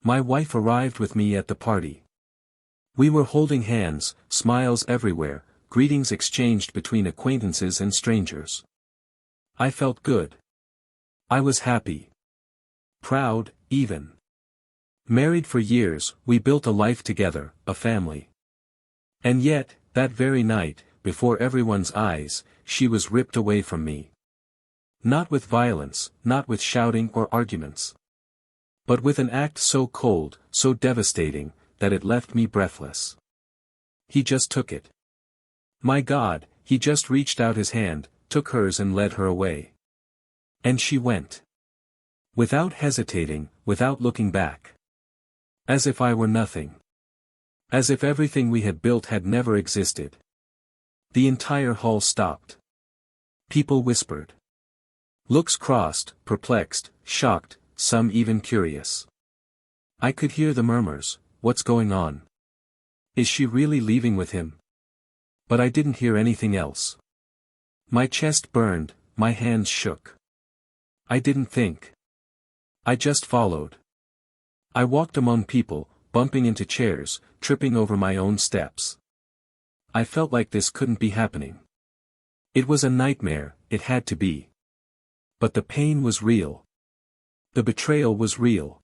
My wife arrived with me at the party. We were holding hands, smiles everywhere, greetings exchanged between acquaintances and strangers. I felt good. I was happy. Proud, even. Married for years, we built a life together, a family. And yet, that very night, before everyone's eyes, she was ripped away from me. Not with violence, not with shouting or arguments. But with an act so cold, so devastating, that it left me breathless. He just took it. My God, he just reached out his hand, took hers and led her away. And she went. Without hesitating, without looking back. As if I were nothing. As if everything we had built had never existed. The entire hall stopped. People whispered. Looks crossed, perplexed, shocked, some even curious. I could hear the murmurs, what's going on? Is she really leaving with him? But I didn't hear anything else. My chest burned, my hands shook. I didn't think. I just followed. I walked among people, bumping into chairs, tripping over my own steps. I felt like this couldn't be happening. It was a nightmare, it had to be. But the pain was real. The betrayal was real.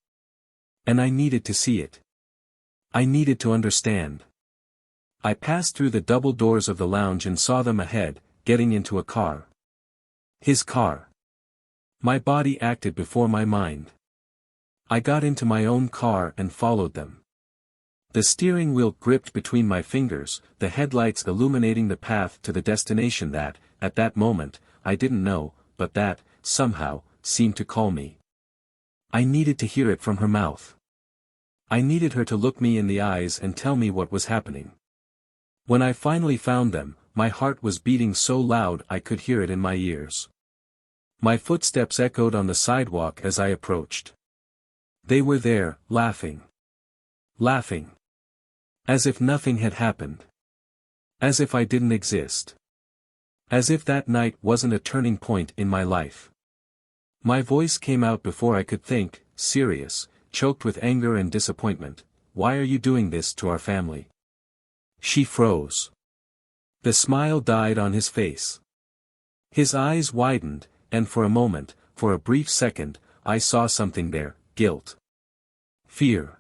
And I needed to see it. I needed to understand. I passed through the double doors of the lounge and saw them ahead, getting into a car. His car. My body acted before my mind. I got into my own car and followed them. The steering wheel gripped between my fingers, the headlights illuminating the path to the destination that, at that moment, I didn't know, but that, somehow, seemed to call me. I needed to hear it from her mouth. I needed her to look me in the eyes and tell me what was happening. When I finally found them, my heart was beating so loud I could hear it in my ears. My footsteps echoed on the sidewalk as I approached. They were there, laughing. Laughing. As if nothing had happened. As if I didn't exist. As if that night wasn't a turning point in my life. My voice came out before I could think, serious, choked with anger and disappointment. Why are you doing this to our family? She froze. The smile died on his face. His eyes widened, and for a moment, for a brief second, I saw something there, guilt. Fear.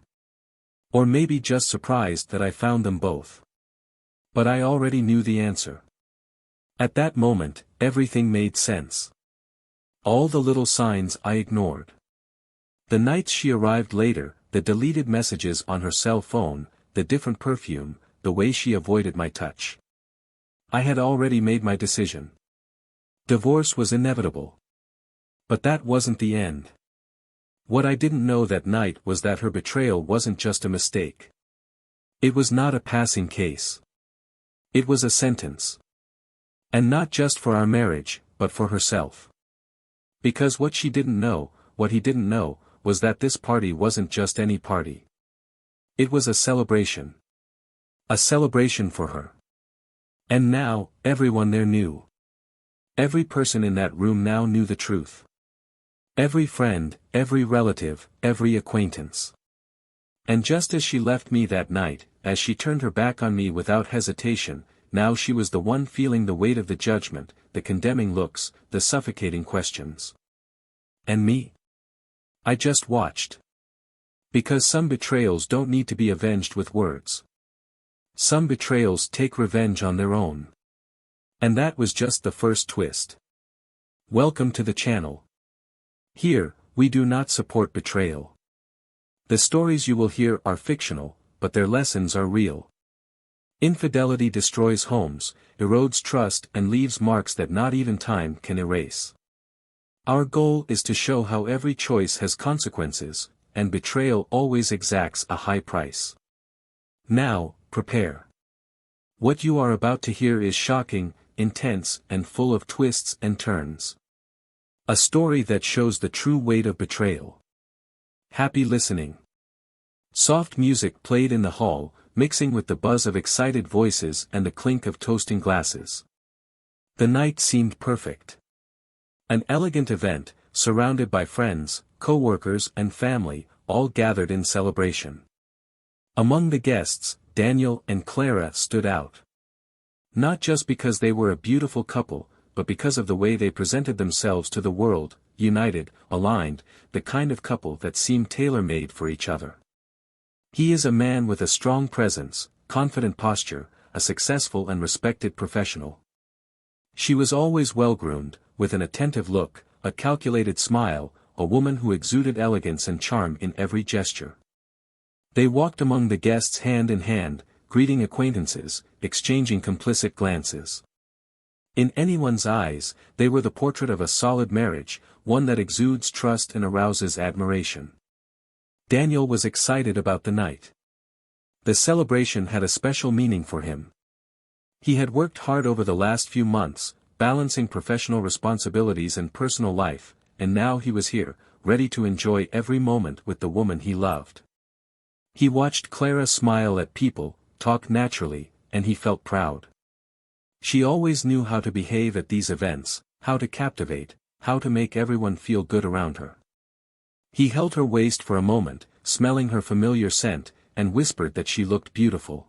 Or maybe just surprised that I found them both. But I already knew the answer. At that moment, everything made sense. All the little signs I ignored. The nights she arrived later, the deleted messages on her cell phone, the different perfume, the way she avoided my touch. I had already made my decision. Divorce was inevitable. But that wasn't the end. What I didn't know that night was that her betrayal wasn't just a mistake. It was not a passing case. It was a sentence. And not just for our marriage, but for herself. Because what she didn't know, what he didn't know, was that this party wasn't just any party. It was a celebration. A celebration for her. And now, everyone there knew. Every person in that room now knew the truth. Every friend, every relative, every acquaintance. And just as she left me that night, as she turned her back on me without hesitation, now she was the one feeling the weight of the judgment, the condemning looks, the suffocating questions. And me? I just watched. Because some betrayals don't need to be avenged with words. Some betrayals take revenge on their own. And that was just the first twist. Welcome to the channel. Here, we do not support betrayal. The stories you will hear are fictional, but their lessons are real. Infidelity destroys homes, erodes trust and leaves marks that not even time can erase. Our goal is to show how every choice has consequences, and betrayal always exacts a high price. Now, prepare. What you are about to hear is shocking, intense, and full of twists and turns. A story that shows the true weight of betrayal. Happy listening. Soft music played in the hall, mixing with the buzz of excited voices and the clink of toasting glasses. The night seemed perfect. An elegant event, surrounded by friends, co-workers and family, all gathered in celebration. Among the guests, Daniel and Clara stood out. Not just because they were a beautiful couple, but because of the way they presented themselves to the world, united, aligned, the kind of couple that seemed tailor-made for each other. He is a man with a strong presence, confident posture, a successful and respected professional. She was always well-groomed, with an attentive look, a calculated smile, a woman who exuded elegance and charm in every gesture. They walked among the guests hand in hand, greeting acquaintances, exchanging complicit glances. In anyone's eyes, they were the portrait of a solid marriage, one that exudes trust and arouses admiration. Daniel was excited about the night. The celebration had a special meaning for him. He had worked hard over the last few months, balancing professional responsibilities and personal life, and now he was here, ready to enjoy every moment with the woman he loved. He watched Clara smile at people, talk naturally, and he felt proud. She always knew how to behave at these events, how to captivate, how to make everyone feel good around her. He held her waist for a moment, smelling her familiar scent, and whispered that she looked beautiful.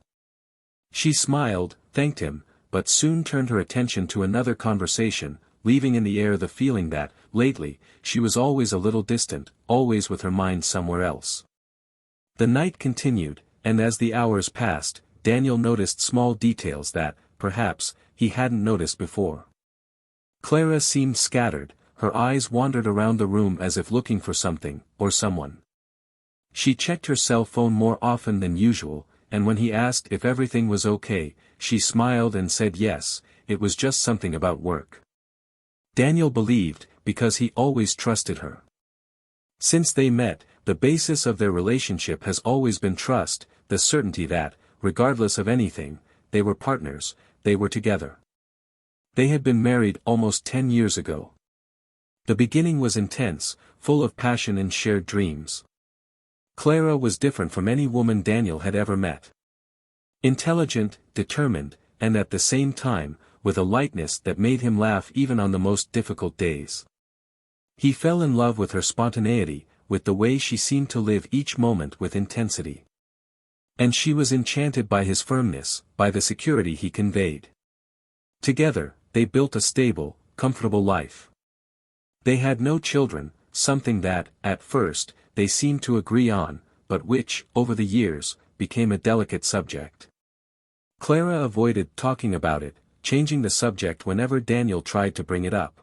She smiled, thanked him, but soon turned her attention to another conversation, leaving in the air the feeling that, lately, she was always a little distant, always with her mind somewhere else. The night continued, and as the hours passed, Daniel noticed small details that, perhaps, he hadn't noticed before. Clara seemed scattered, her eyes wandered around the room as if looking for something, or someone. She checked her cell phone more often than usual, and when he asked if everything was okay, she smiled and said yes, it was just something about work. Daniel believed, because he always trusted her. Since they met, the basis of their relationship has always been trust, the certainty that, regardless of anything, they were partners, they were together. They had been married almost 10 years ago. The beginning was intense, full of passion and shared dreams. Clara was different from any woman Daniel had ever met. Intelligent, determined, and at the same time, with a lightness that made him laugh even on the most difficult days. He fell in love with her spontaneity, with the way she seemed to live each moment with intensity. And she was enchanted by his firmness, by the security he conveyed. Together, they built a stable, comfortable life. They had no children, something that, at first, they seemed to agree on, but which, over the years, became a delicate subject. Clara avoided talking about it, changing the subject whenever Daniel tried to bring it up.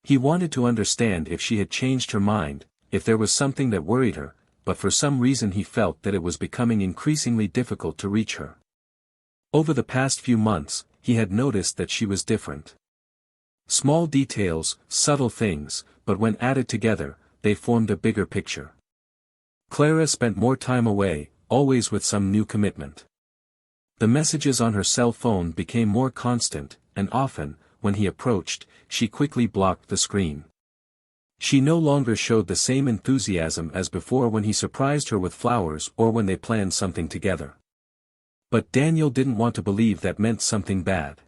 He wanted to understand if she had changed her mind, if there was something that worried her, but for some reason he felt that it was becoming increasingly difficult to reach her. Over the past few months, he had noticed that she was different. Small details, subtle things, but when added together, they formed a bigger picture. Clara spent more time away, always with some new commitment. The messages on her cell phone became more constant, and often, when he approached, she quickly blocked the screen. She no longer showed the same enthusiasm as before when he surprised her with flowers or when they planned something together. But Daniel didn't want to believe that meant something bad.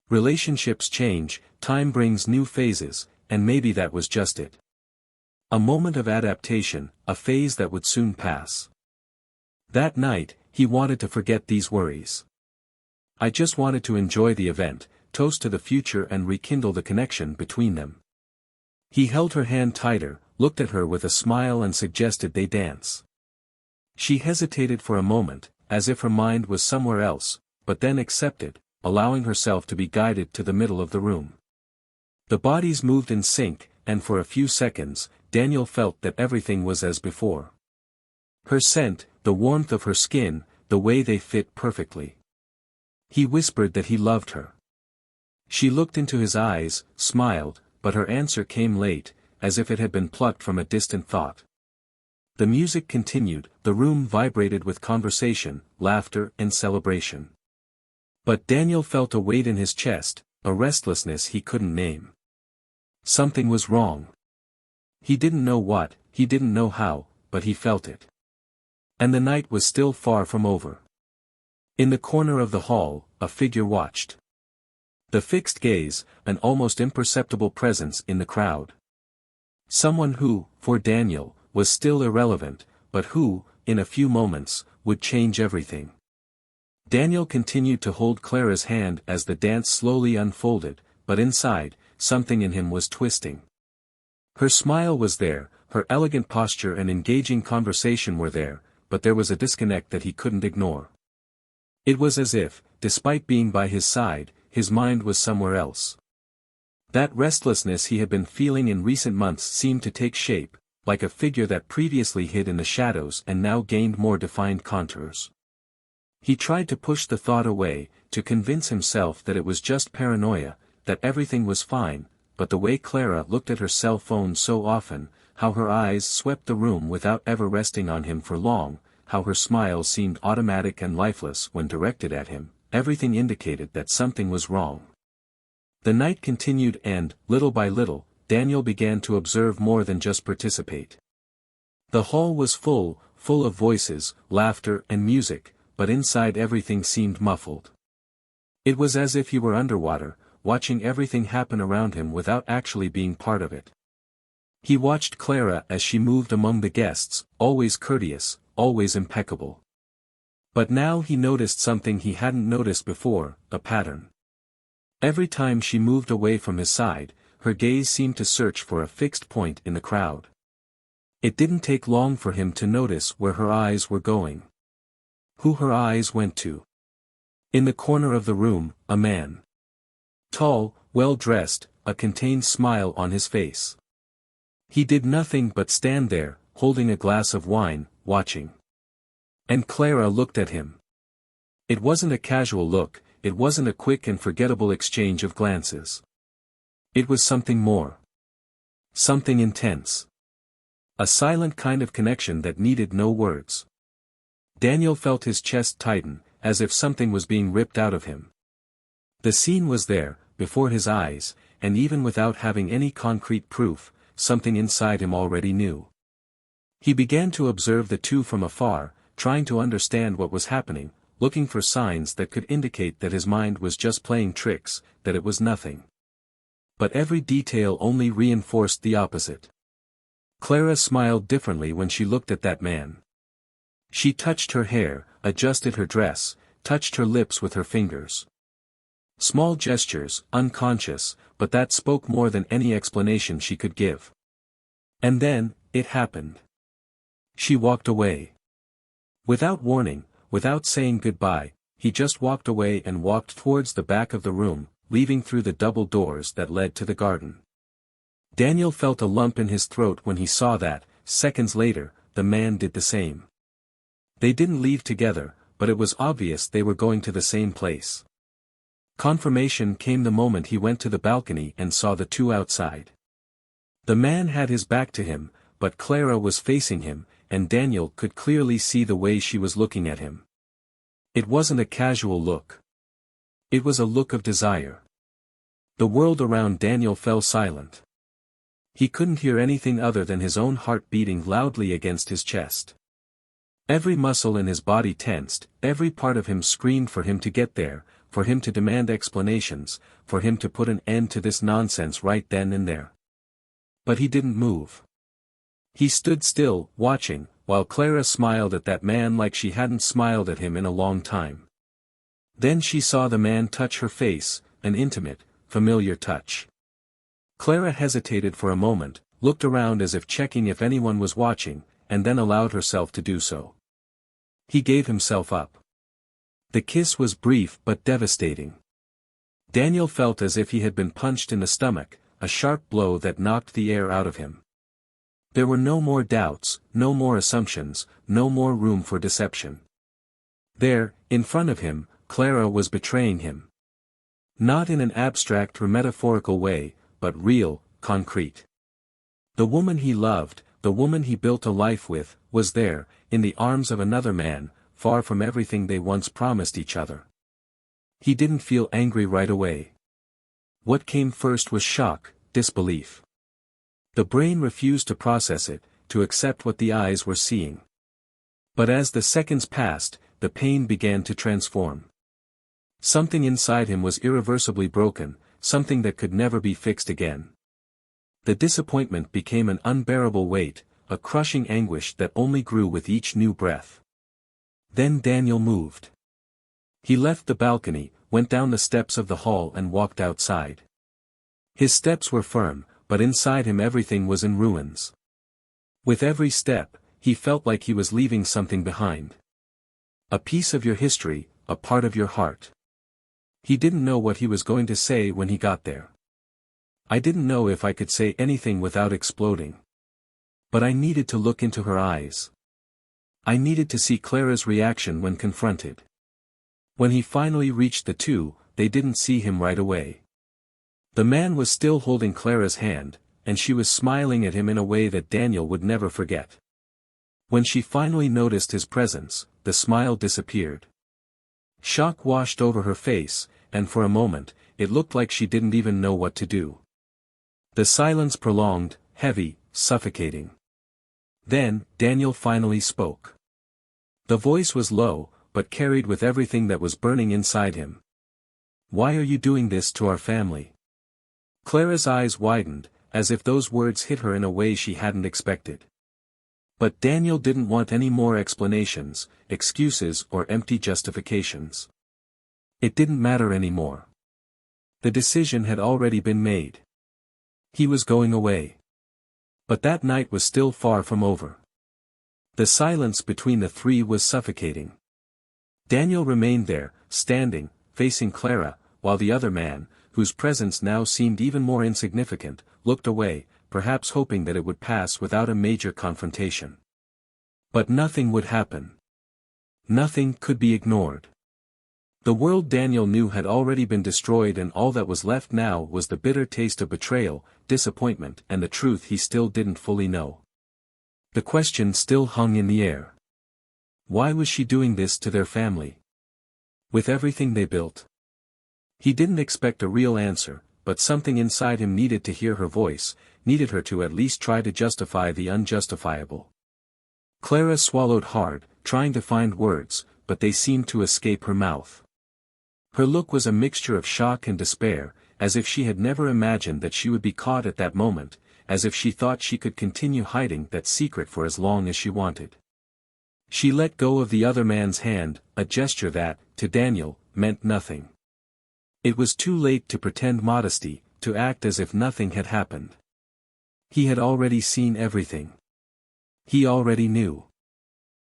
Relationships change, time brings new phases, and maybe that was just it. A moment of adaptation, a phase that would soon pass. That night, he wanted to forget these worries. I just wanted to enjoy the event, toast to the future and rekindle the connection between them. He held her hand tighter, looked at her with a smile and suggested they dance. She hesitated for a moment, as if her mind was somewhere else, but then accepted, allowing herself to be guided to the middle of the room. The bodies moved in sync, and for a few seconds, Daniel felt that everything was as before. Her scent, the warmth of her skin, the way they fit perfectly. He whispered that he loved her. She looked into his eyes, smiled, but her answer came late, as if it had been plucked from a distant thought. The music continued, the room vibrated with conversation, laughter and celebration. But Daniel felt a weight in his chest, a restlessness he couldn't name. Something was wrong. He didn't know what, he didn't know how, but he felt it. And the night was still far from over. In the corner of the hall, a figure watched. The fixed gaze, an almost imperceptible presence in the crowd. Someone who, for Daniel, was still irrelevant, but who, in a few moments, would change everything. Daniel continued to hold Clara's hand as the dance slowly unfolded, but inside, something in him was twisting. Her smile was there, her elegant posture and engaging conversation were there, but there was a disconnect that he couldn't ignore. It was as if, despite being by his side, his mind was somewhere else. That restlessness he had been feeling in recent months seemed to take shape, like a figure that previously hid in the shadows and now gained more defined contours. He tried to push the thought away, to convince himself that it was just paranoia, that everything was fine, but the way Clara looked at her cell phone so often, how her eyes swept the room without ever resting on him for long, how her smile seemed automatic and lifeless when directed at him, everything indicated that something was wrong. The night continued and, little by little, Daniel began to observe more than just participate. The hall was full of voices, laughter and music, but inside everything seemed muffled. It was as if he were underwater, watching everything happen around him without actually being part of it. He watched Clara as she moved among the guests, always courteous, always impeccable. But now he noticed something he hadn't noticed before, a pattern. Every time she moved away from his side, her gaze seemed to search for a fixed point in the crowd. It didn't take long for him to notice where her eyes were going. Who her eyes went to. In the corner of the room, a man. Tall, well-dressed, a contained smile on his face. He did nothing but stand there, holding a glass of wine, watching. And Clara looked at him. It wasn't a casual look, it wasn't a quick and forgettable exchange of glances. It was something more. Something intense. A silent kind of connection that needed no words. Daniel felt his chest tighten, as if something was being ripped out of him. The scene was there, before his eyes, and even without having any concrete proof, something inside him already knew. He began to observe the two from afar, trying to understand what was happening, looking for signs that could indicate that his mind was just playing tricks, that it was nothing. But every detail only reinforced the opposite. Clara smiled differently when she looked at that man. She touched her hair, adjusted her dress, touched her lips with her fingers. Small gestures, unconscious, but that spoke more than any explanation she could give. And then, it happened. She walked away. Without warning, without saying goodbye, he just walked away and walked towards the back of the room, leaving through the double doors that led to the garden. Daniel felt a lump in his throat when he saw that, seconds later, the man did the same. They didn't leave together, but it was obvious they were going to the same place. Confirmation came the moment he went to the balcony and saw the two outside. The man had his back to him, but Clara was facing him, and Daniel could clearly see the way she was looking at him. It wasn't a casual look. It was a look of desire. The world around Daniel fell silent. He couldn't hear anything other than his own heart beating loudly against his chest. Every muscle in his body tensed, every part of him screamed for him to get there, for him to demand explanations, for him to put an end to this nonsense right then and there. But he didn't move. He stood still, watching, while Clara smiled at that man like she hadn't smiled at him in a long time. Then she saw the man touch her face, an intimate, familiar touch. Clara hesitated for a moment, looked around as if checking if anyone was watching, and then allowed herself to do so. He gave himself up. The kiss was brief but devastating. Daniel felt as if he had been punched in the stomach, a sharp blow that knocked the air out of him. There were no more doubts, no more assumptions, no more room for deception. There, in front of him, Clara was betraying him. Not in an abstract or metaphorical way, but real, concrete. The woman he loved, the woman he built a life with, was there, in the arms of another man, far from everything they once promised each other. He didn't feel angry right away. What came first was shock, disbelief. The brain refused to process it, to accept what the eyes were seeing. But as the seconds passed, the pain began to transform. Something inside him was irreversibly broken, something that could never be fixed again. The disappointment became an unbearable weight, a crushing anguish that only grew with each new breath. Then Daniel moved. He left the balcony, went down the steps of the hall and walked outside. His steps were firm, but inside him everything was in ruins. With every step, he felt like he was leaving something behind. A piece of your history, a part of your heart. He didn't know what he was going to say when he got there. I didn't know if I could say anything without exploding. But I needed to look into her eyes. I needed to see Clara's reaction when confronted. When he finally reached the two, they didn't see him right away. The man was still holding Clara's hand, and she was smiling at him in a way that Daniel would never forget. When she finally noticed his presence, the smile disappeared. Shock washed over her face, and for a moment, it looked like she didn't even know what to do. The silence prolonged, heavy, suffocating. Then, Daniel finally spoke. The voice was low, but carried with everything that was burning inside him. "Why are you doing this to our family?" Clara's eyes widened, as if those words hit her in a way she hadn't expected. But Daniel didn't want any more explanations, excuses or empty justifications. It didn't matter anymore. The decision had already been made. He was going away. But that night was still far from over. The silence between the three was suffocating. Daniel remained there, standing, facing Clara, while the other man, whose presence now seemed even more insignificant, looked away, perhaps hoping that it would pass without a major confrontation. But nothing would happen. Nothing could be ignored. The world Daniel knew had already been destroyed, and all that was left now was the bitter taste of betrayal, disappointment and the truth he still didn't fully know. The question still hung in the air. Why was she doing this to their family? With everything they built? He didn't expect a real answer, but something inside him needed to hear her voice, needed her to at least try to justify the unjustifiable. Clara swallowed hard, trying to find words, but they seemed to escape her mouth. Her look was a mixture of shock and despair, as if she had never imagined that she would be caught at that moment, as if she thought she could continue hiding that secret for as long as she wanted. She let go of the other man's hand, a gesture that, to Daniel, meant nothing. It was too late to pretend modesty, to act as if nothing had happened. He had already seen everything. He already knew.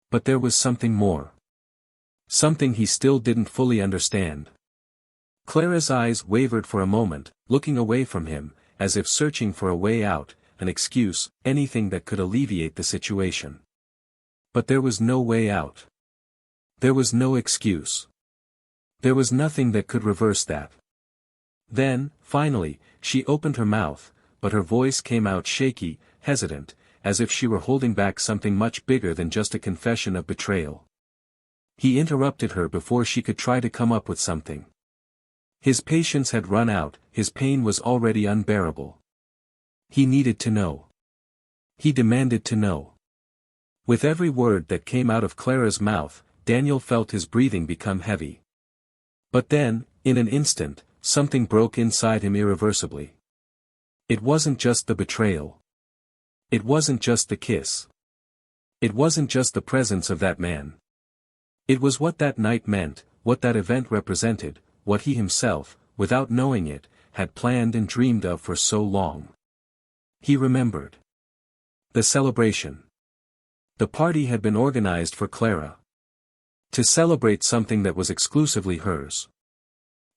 But there was something more. Something he still didn't fully understand. Clara's eyes wavered for a moment, looking away from him, as if searching for a way out, an excuse, anything that could alleviate the situation. But there was no way out. There was no excuse. There was nothing that could reverse that. Then, finally, she opened her mouth, but her voice came out shaky, hesitant, as if she were holding back something much bigger than just a confession of betrayal. He interrupted her before she could try to come up with something. His patience had run out, his pain was already unbearable. He needed to know. He demanded to know. With every word that came out of Clara's mouth, Daniel felt his breathing become heavy. But then, in an instant, something broke inside him irreversibly. It wasn't just the betrayal. It wasn't just the kiss. It wasn't just the presence of that man. It was what that night meant, what that event represented, what he himself, without knowing it, had planned and dreamed of for so long. He remembered. The celebration. The party had been organized for Clara. To celebrate something that was exclusively hers.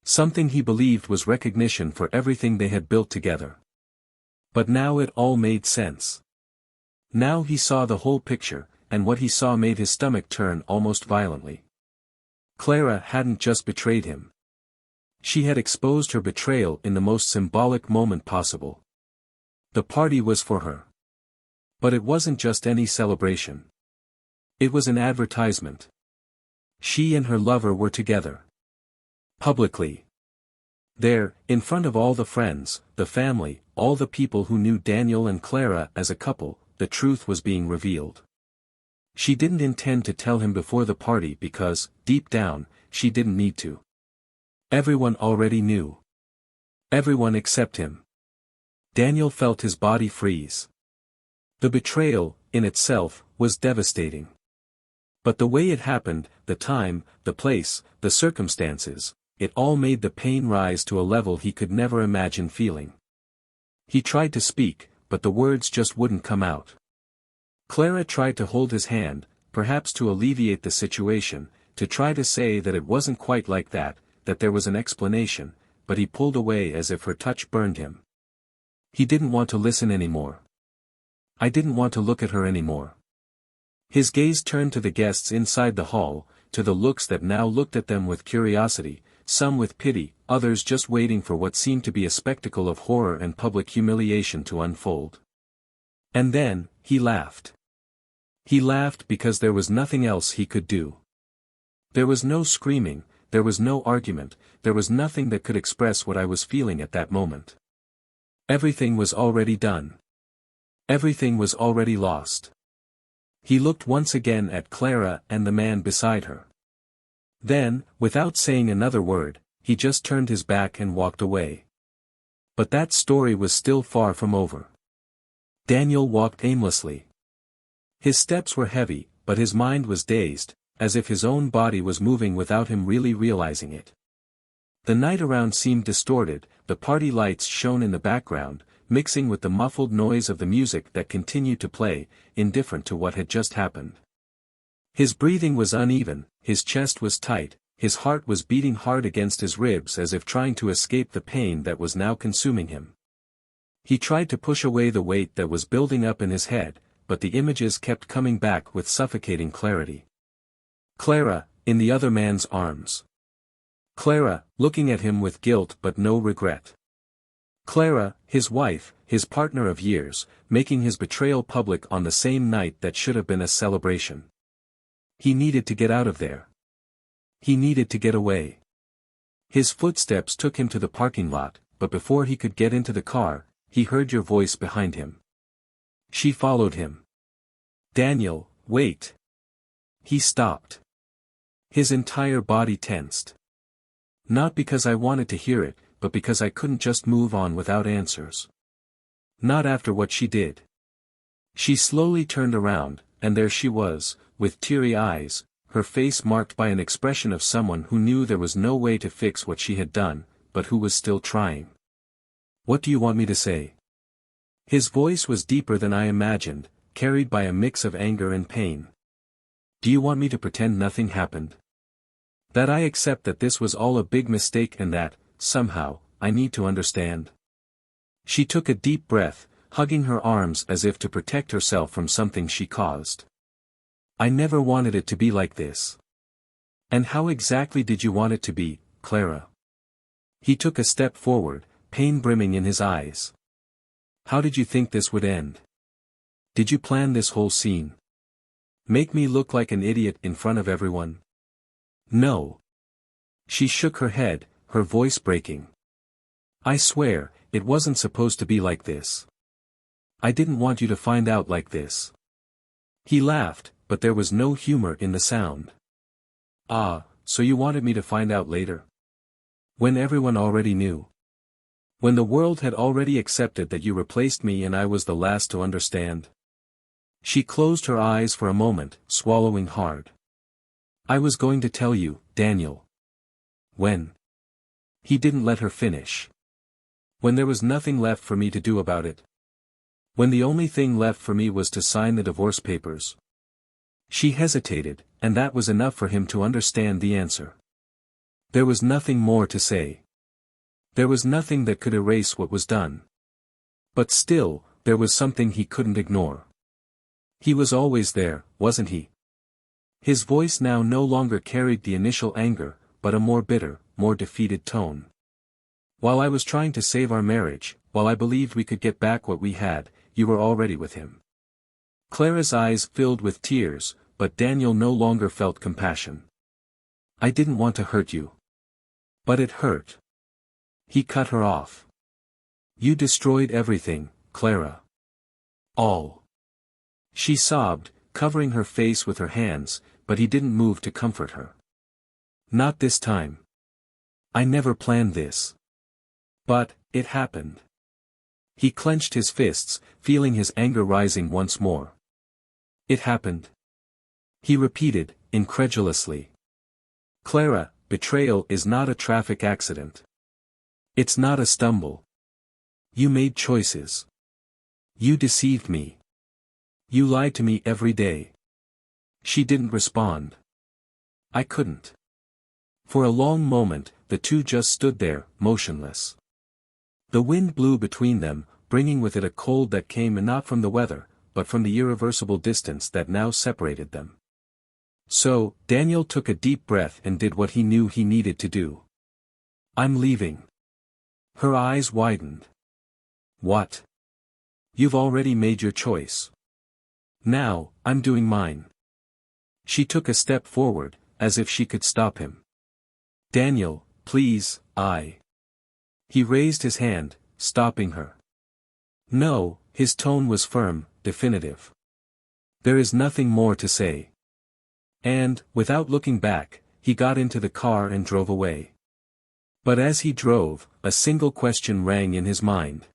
Something he believed was recognition for everything they had built together. But now it all made sense. Now he saw the whole picture, and what he saw made his stomach turn almost violently. Clara hadn't just betrayed him. She had exposed her betrayal in the most symbolic moment possible. The party was for her. But it wasn't just any celebration. It was an advertisement. She and her lover were together. Publicly. There, in front of all the friends, the family, all the people who knew Daniel and Clara as a couple, the truth was being revealed. She didn't intend to tell him before the party because, deep down, she didn't need to. Everyone already knew. Everyone except him. Daniel felt his body freeze. The betrayal, in itself, was devastating. But the way it happened, the time, the place, the circumstances, it all made the pain rise to a level he could never imagine feeling. He tried to speak, but the words just wouldn't come out. Clara tried to hold his hand, perhaps to alleviate the situation, to try to say that it wasn't quite like that, that there was an explanation, but he pulled away as if her touch burned him. He didn't want to listen anymore. I didn't want to look at her anymore. His gaze turned to the guests inside the hall, to the looks that now looked at them with curiosity, some with pity, others just waiting for what seemed to be a spectacle of horror and public humiliation to unfold. And then, he laughed. He laughed because there was nothing else he could do. There was no screaming, there was no argument, there was nothing that could express what I was feeling at that moment. Everything was already done. Everything was already lost. He looked once again at Clara and the man beside her. Then, without saying another word, he just turned his back and walked away. But that story was still far from over. Daniel walked aimlessly. His steps were heavy, but his mind was dazed, as if his own body was moving without him really realizing it. The night around seemed distorted, the party lights shone in the background, mixing with the muffled noise of the music that continued to play, indifferent to what had just happened. His breathing was uneven, his chest was tight, his heart was beating hard against his ribs as if trying to escape the pain that was now consuming him. He tried to push away the weight that was building up in his head, but the images kept coming back with suffocating clarity. Clara, in the other man's arms. Clara, looking at him with guilt but no regret. Clara, his wife, his partner of years, making his betrayal public on the same night that should have been a celebration. He needed to get out of there. He needed to get away. His footsteps took him to the parking lot, but before he could get into the car, he heard your voice behind him. She followed him. Daniel, wait. He stopped. His entire body tensed. Not because I wanted to hear it, but because I couldn't just move on without answers. Not after what she did. She slowly turned around, and there she was, with teary eyes, her face marked by an expression of someone who knew there was no way to fix what she had done, but who was still trying. What do you want me to say? His voice was deeper than I imagined, carried by a mix of anger and pain. Do you want me to pretend nothing happened? That I accept that this was all a big mistake and that, somehow, I need to understand? She took a deep breath, hugging her arms as if to protect herself from something she caused. I never wanted it to be like this. And how exactly did you want it to be, Clara? He took a step forward, pain brimming in his eyes. How did you think this would end? Did you plan this whole scene? Make me look like an idiot in front of everyone? No. She shook her head, her voice breaking. I swear, it wasn't supposed to be like this. I didn't want you to find out like this. He laughed, but there was no humor in the sound. Ah, so you wanted me to find out later? When everyone already knew? When the world had already accepted that you replaced me and I was the last to understand? She closed her eyes for a moment, swallowing hard. I was going to tell you, Daniel. When? He didn't let her finish. When there was nothing left for me to do about it. When the only thing left for me was to sign the divorce papers. She hesitated, and that was enough for him to understand the answer. There was nothing more to say. There was nothing that could erase what was done. But still, there was something he couldn't ignore. He was always there, wasn't he? His voice now no longer carried the initial anger, but a more bitter, more defeated tone. While I was trying to save our marriage, while I believed we could get back what we had, you were already with him. Clara's eyes filled with tears, but Daniel no longer felt compassion. I didn't want to hurt you. But it hurt. He cut her off. You destroyed everything, Clara. All. She sobbed, covering her face with her hands, but he didn't move to comfort her. Not this time. I never planned this. But, it happened. He clenched his fists, feeling his anger rising once more. It happened. He repeated, incredulously. Clara, betrayal is not a traffic accident. It's not a stumble. You made choices. You deceived me. You lied to me every day. She didn't respond. I couldn't. For a long moment, the two just stood there, motionless. The wind blew between them, bringing with it a cold that came not from the weather, but from the irreversible distance that now separated them. So, Daniel took a deep breath and did what he knew he needed to do. I'm leaving. Her eyes widened. What? You've already made your choice. Now, I'm doing mine. She took a step forward, as if she could stop him. Daniel, please, He raised his hand, stopping her. No, his tone was firm, definitive. There is nothing more to say. And, without looking back, he got into the car and drove away. But as he drove, a single question rang in his mind.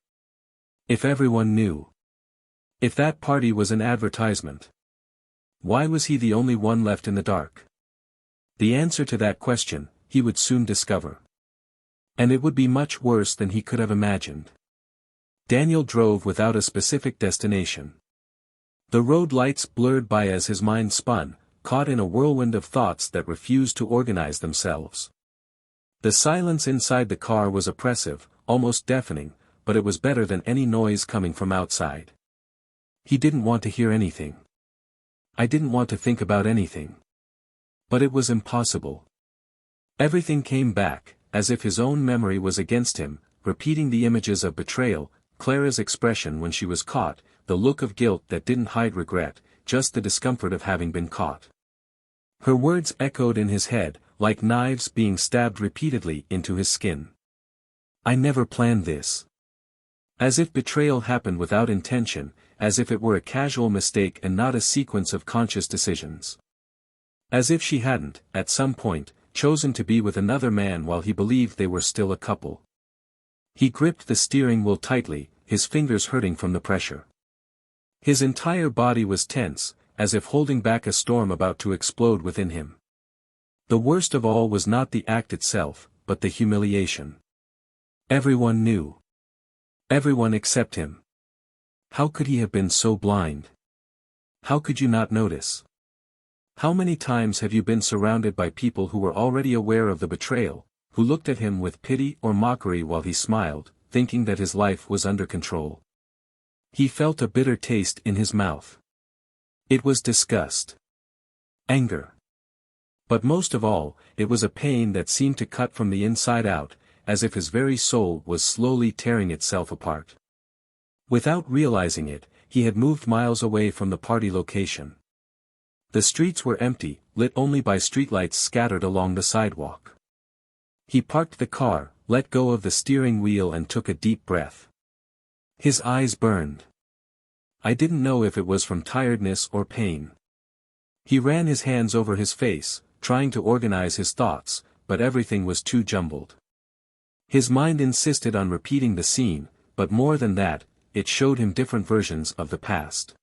If everyone knew. If that party was an advertisement. Why was he the only one left in the dark? The answer to that question, he would soon discover. And it would be much worse than he could have imagined. Daniel drove without a specific destination. The road lights blurred by as his mind spun, caught in a whirlwind of thoughts that refused to organize themselves. The silence inside the car was oppressive, almost deafening, but it was better than any noise coming from outside. He didn't want to hear anything. I didn't want to think about anything. But it was impossible. Everything came back, as if his own memory was against him, repeating the images of betrayal, Clara's expression when she was caught, the look of guilt that didn't hide regret, just the discomfort of having been caught. Her words echoed in his head, like knives being stabbed repeatedly into his skin. I never planned this. As if betrayal happened without intention, as if it were a casual mistake and not a sequence of conscious decisions. As if she hadn't, at some point, chosen to be with another man while he believed they were still a couple. He gripped the steering wheel tightly, his fingers hurting from the pressure. His entire body was tense, as if holding back a storm about to explode within him. The worst of all was not the act itself, but the humiliation. Everyone knew. Everyone except him. How could he have been so blind? How could you not notice? How many times have you been surrounded by people who were already aware of the betrayal, who looked at him with pity or mockery while he smiled, thinking that his life was under control? He felt a bitter taste in his mouth. It was disgust. Anger. But most of all, it was a pain that seemed to cut from the inside out, as if his very soul was slowly tearing itself apart. Without realizing it, he had moved miles away from the party location. The streets were empty, lit only by streetlights scattered along the sidewalk. He parked the car, let go of the steering wheel and took a deep breath. His eyes burned. I didn't know if it was from tiredness or pain. He ran his hands over his face, trying to organize his thoughts, but everything was too jumbled. His mind insisted on repeating the scene, but more than that, it showed him different versions of the past.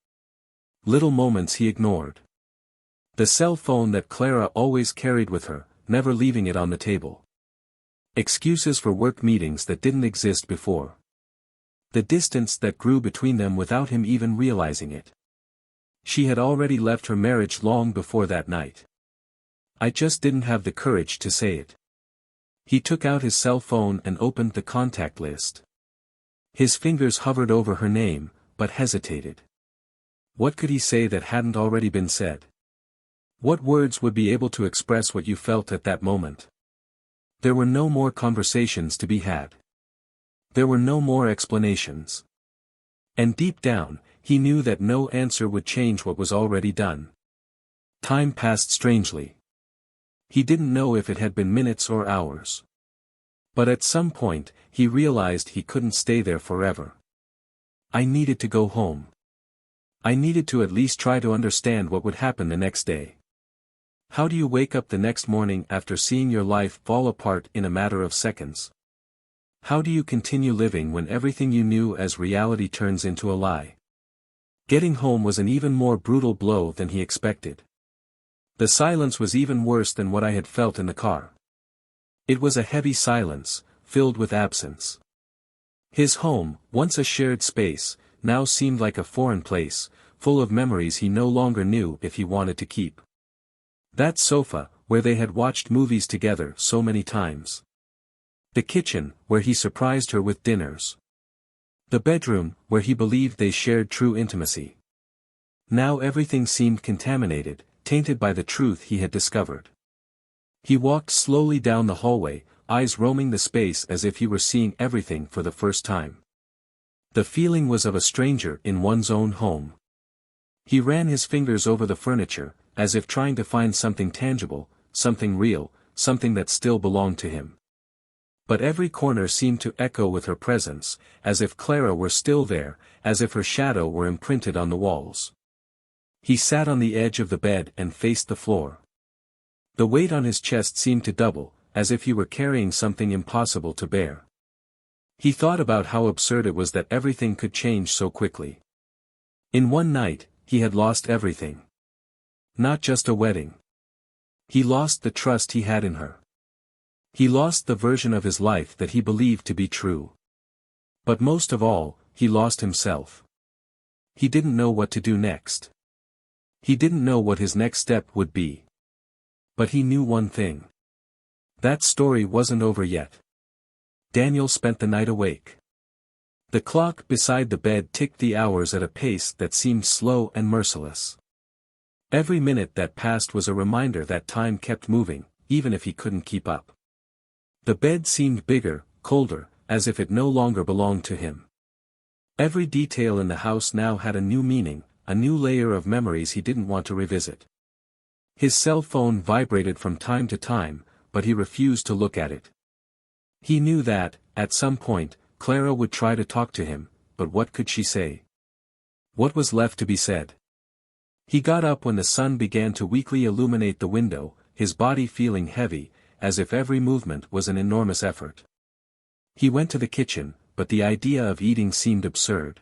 Little moments he ignored. The cell phone that Clara always carried with her, never leaving it on the table. Excuses for work meetings that didn't exist before. The distance that grew between them without him even realizing it. She had already left her marriage long before that night. I just didn't have the courage to say it. He took out his cell phone and opened the contact list. His fingers hovered over her name, but hesitated. What could he say that hadn't already been said? What words would be able to express what you felt at that moment? There were no more conversations to be had. There were no more explanations. And deep down, he knew that no answer would change what was already done. Time passed strangely. He didn't know if it had been minutes or hours. But at some point, he realized he couldn't stay there forever. I needed to go home. I needed to at least try to understand what would happen the next day. How do you wake up the next morning after seeing your life fall apart in a matter of seconds? How do you continue living when everything you knew as reality turns into a lie? Getting home was an even more brutal blow than he expected. The silence was even worse than what I had felt in the car. It was a heavy silence, filled with absence. His home, once a shared space, now seemed like a foreign place, full of memories he no longer knew if he wanted to keep. That sofa, where they had watched movies together so many times. The kitchen, where he surprised her with dinners. The bedroom, where he believed they shared true intimacy. Now everything seemed contaminated, tainted by the truth he had discovered. He walked slowly down the hallway, eyes roaming the space as if he were seeing everything for the first time. The feeling was of a stranger in one's own home. He ran his fingers over the furniture, as if trying to find something tangible, something real, something that still belonged to him. But every corner seemed to echo with her presence, as if Clara were still there, as if her shadow were imprinted on the walls. He sat on the edge of the bed and faced the floor. The weight on his chest seemed to double, as if he were carrying something impossible to bear. He thought about how absurd it was that everything could change so quickly. In one night, he had lost everything. Not just a wedding. He lost the trust he had in her. He lost the version of his life that he believed to be true. But most of all, he lost himself. He didn't know what to do next. He didn't know what his next step would be. But he knew one thing. That story wasn't over yet. Daniel spent the night awake. The clock beside the bed ticked the hours at a pace that seemed slow and merciless. Every minute that passed was a reminder that time kept moving, even if he couldn't keep up. The bed seemed bigger, colder, as if it no longer belonged to him. Every detail in the house now had a new meaning, a new layer of memories he didn't want to revisit. His cell phone vibrated from time to time, but he refused to look at it. He knew that, at some point, Clara would try to talk to him, but what could she say? What was left to be said? He got up when the sun began to weakly illuminate the window, his body feeling heavy, as if every movement was an enormous effort. He went to the kitchen, but the idea of eating seemed absurd.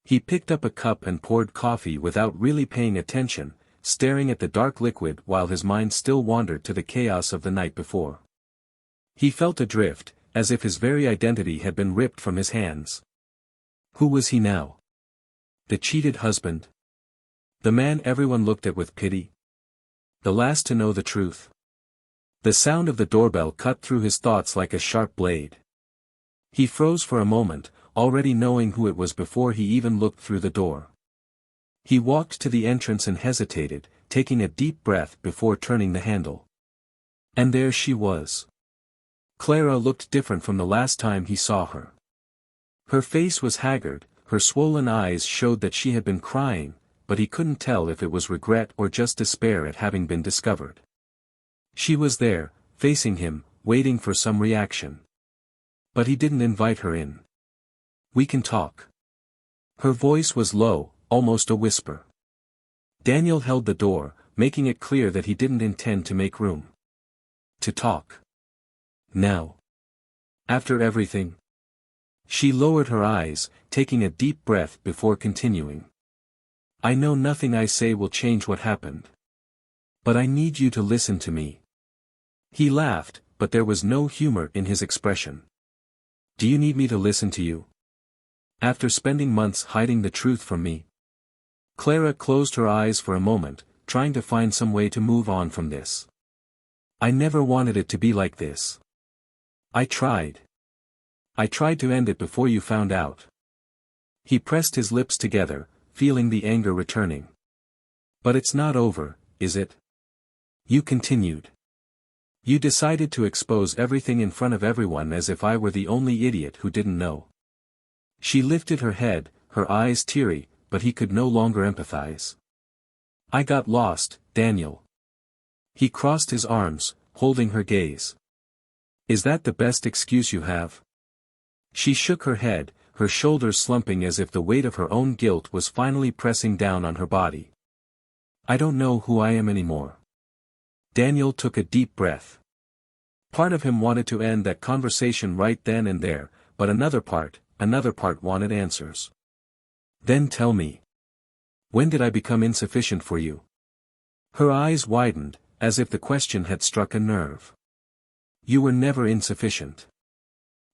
He picked up a cup and poured coffee without really paying attention, staring at the dark liquid while his mind still wandered to the chaos of the night before. He felt adrift, as if his very identity had been ripped from his hands. Who was he now? The cheated husband? The man everyone looked at with pity? The last to know the truth? The sound of the doorbell cut through his thoughts like a sharp blade. He froze for a moment, already knowing who it was before he even looked through the door. He walked to the entrance and hesitated, taking a deep breath before turning the handle. And there she was. Clara looked different from the last time he saw her. Her face was haggard, her swollen eyes showed that she had been crying, but he couldn't tell if it was regret or just despair at having been discovered. She was there, facing him, waiting for some reaction. But he didn't invite her in. "We can talk." Her voice was low, almost a whisper. Daniel held the door, making it clear that he didn't intend to make room. To talk. Now. After everything. She lowered her eyes, taking a deep breath before continuing. "I know nothing I say will change what happened. But I need you to listen to me." He laughed, but there was no humor in his expression. "Do you need me to listen to you? After spending months hiding the truth from me?" Clara closed her eyes for a moment, trying to find some way to move on from this. "I never wanted it to be like this. I tried. I tried to end it before you found out." He pressed his lips together, feeling the anger returning. "But it's not over, is it?" You continued. "You decided to expose everything in front of everyone as if I were the only idiot who didn't know." She lifted her head, her eyes teary, but he could no longer empathize. "I got lost, Daniel." He crossed his arms, holding her gaze. "Is that the best excuse you have?" She shook her head, her shoulders slumping as if the weight of her own guilt was finally pressing down on her body. "I don't know who I am anymore." Daniel took a deep breath. Part of him wanted to end that conversation right then and there, but another part wanted answers. "Then tell me. When did I become insufficient for you? Her eyes widened, as if the question had struck a nerve. You were never insufficient.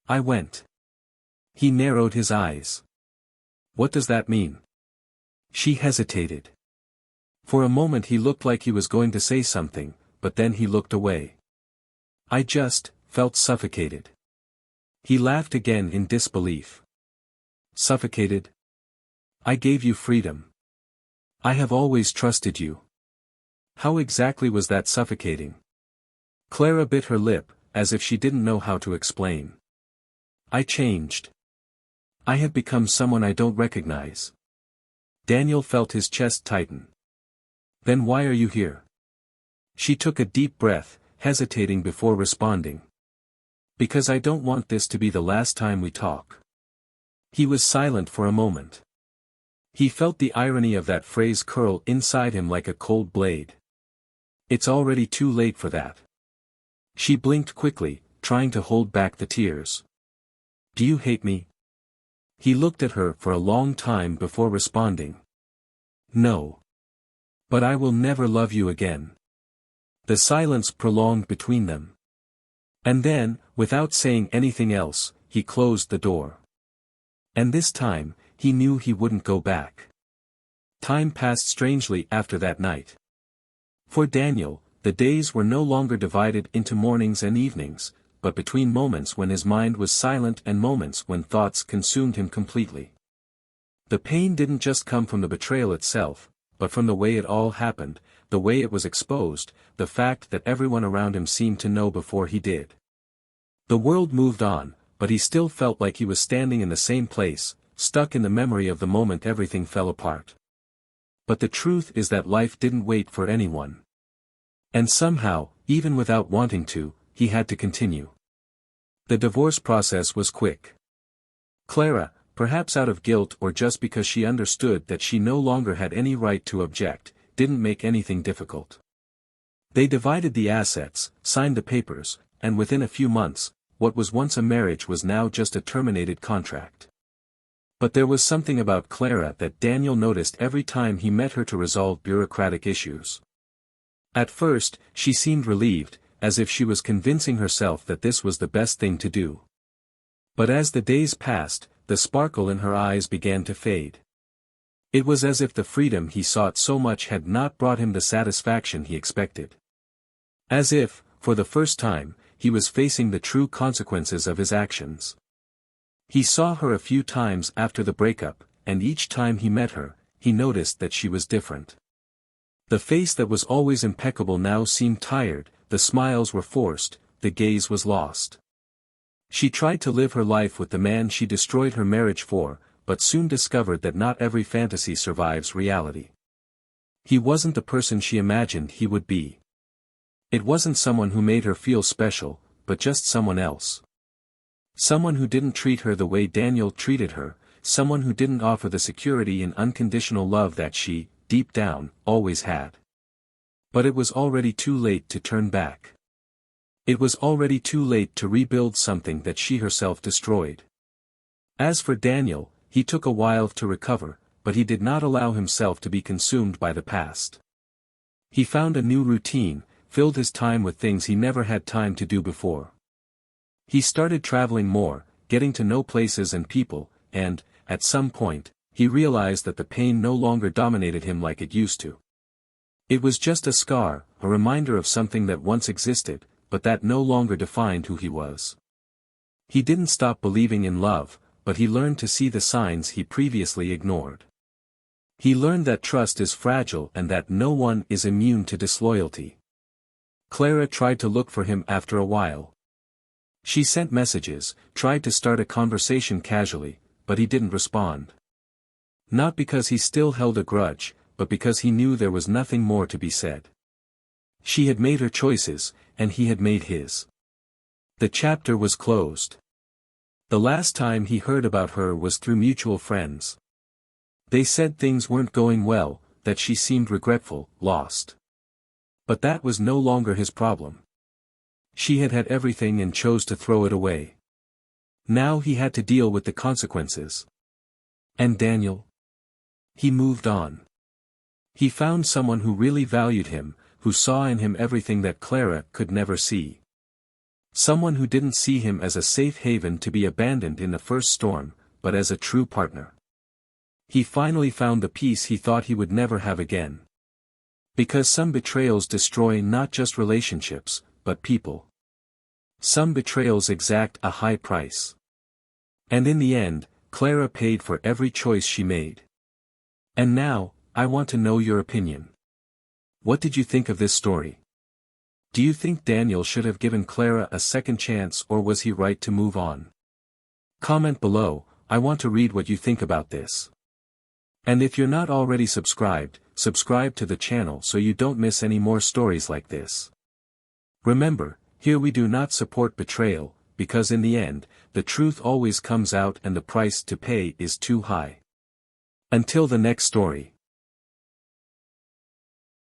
I went. He narrowed his eyes. What does that mean? She hesitated. For a moment he looked like he was going to say something, but then he looked away. I just felt suffocated. He laughed again in disbelief. Suffocated? I gave you freedom. I have always trusted you. How exactly was that suffocating? Clara bit her lip, as if she didn't know how to explain. I changed. I have become someone I don't recognize. Daniel felt his chest tighten. Then why are you here? She took a deep breath, hesitating before responding. Because I don't want this to be the last time we talk. He was silent for a moment. He felt the irony of that phrase curl inside him like a cold blade. It's already too late for that. She blinked quickly, trying to hold back the tears. Do you hate me? He looked at her for a long time before responding. No. But I will never love you again. The silence prolonged between them. And then, without saying anything else, he closed the door. And this time, he knew he wouldn't go back. Time passed strangely after that night. For Daniel, the days were no longer divided into mornings and evenings, but between moments when his mind was silent and moments when thoughts consumed him completely. The pain didn't just come from the betrayal itself, but from the way it all happened, the way it was exposed, the fact that everyone around him seemed to know before he did. The world moved on, but he still felt like he was standing in the same place, stuck in the memory of the moment everything fell apart. But the truth is that life didn't wait for anyone. And somehow, even without wanting to, he had to continue. The divorce process was quick. Clara, perhaps out of guilt or just because she understood that she no longer had any right to object, didn't make anything difficult. They divided the assets, signed the papers, and within a few months, what was once a marriage was now just a terminated contract. But there was something about Clara that Daniel noticed every time he met her to resolve bureaucratic issues. At first, she seemed relieved, as if she was convincing herself that this was the best thing to do. But as the days passed, the sparkle in her eyes began to fade. It was as if the freedom he sought so much had not brought him the satisfaction he expected. As if, for the first time, he was facing the true consequences of his actions. He saw her a few times after the breakup, and each time he met her, he noticed that she was different. The face that was always impeccable now seemed tired, the smiles were forced, the gaze was lost. She tried to live her life with the man she destroyed her marriage for, but soon discovered that not every fantasy survives reality. He wasn't the person she imagined he would be. It wasn't someone who made her feel special, but just someone else. Someone who didn't treat her the way Daniel treated her, someone who didn't offer the security and unconditional love that she, deep down, always had. But it was already too late to turn back. It was already too late to rebuild something that she herself destroyed. As for Daniel, he took a while to recover, but he did not allow himself to be consumed by the past. He found a new routine, filled his time with things he never had time to do before. He started traveling more, getting to know places and people, and, at some point, he realized that the pain no longer dominated him like it used to. It was just a scar, a reminder of something that once existed, but that no longer defined who he was. He didn't stop believing in love, but he learned to see the signs he previously ignored. He learned that trust is fragile and that no one is immune to disloyalty. Clara tried to look for him after a while. She sent messages, tried to start a conversation casually, but he didn't respond. Not because he still held a grudge, but because he knew there was nothing more to be said. She had made her choices, and he had made his. The chapter was closed. The last time he heard about her was through mutual friends. They said things weren't going well, that she seemed regretful, lost. But that was no longer his problem. She had had everything and chose to throw it away. Now he had to deal with the consequences. And Daniel? He moved on. He found someone who really valued him, who saw in him everything that Clara could never see. Someone who didn't see him as a safe haven to be abandoned in the first storm, but as a true partner. He finally found the peace he thought he would never have again. Because some betrayals destroy not just relationships, but people. Some betrayals exact a high price. And in the end, Clara paid for every choice she made. And now, I want to know your opinion. What did you think of this story? Do you think Daniel should have given Clara a second chance, or was he right to move on? Comment below, I want to read what you think about this. And if you're not already subscribed, subscribe to the channel so you don't miss any more stories like this. Remember, here we do not support betrayal, because in the end, the truth always comes out and the price to pay is too high. Until the next story.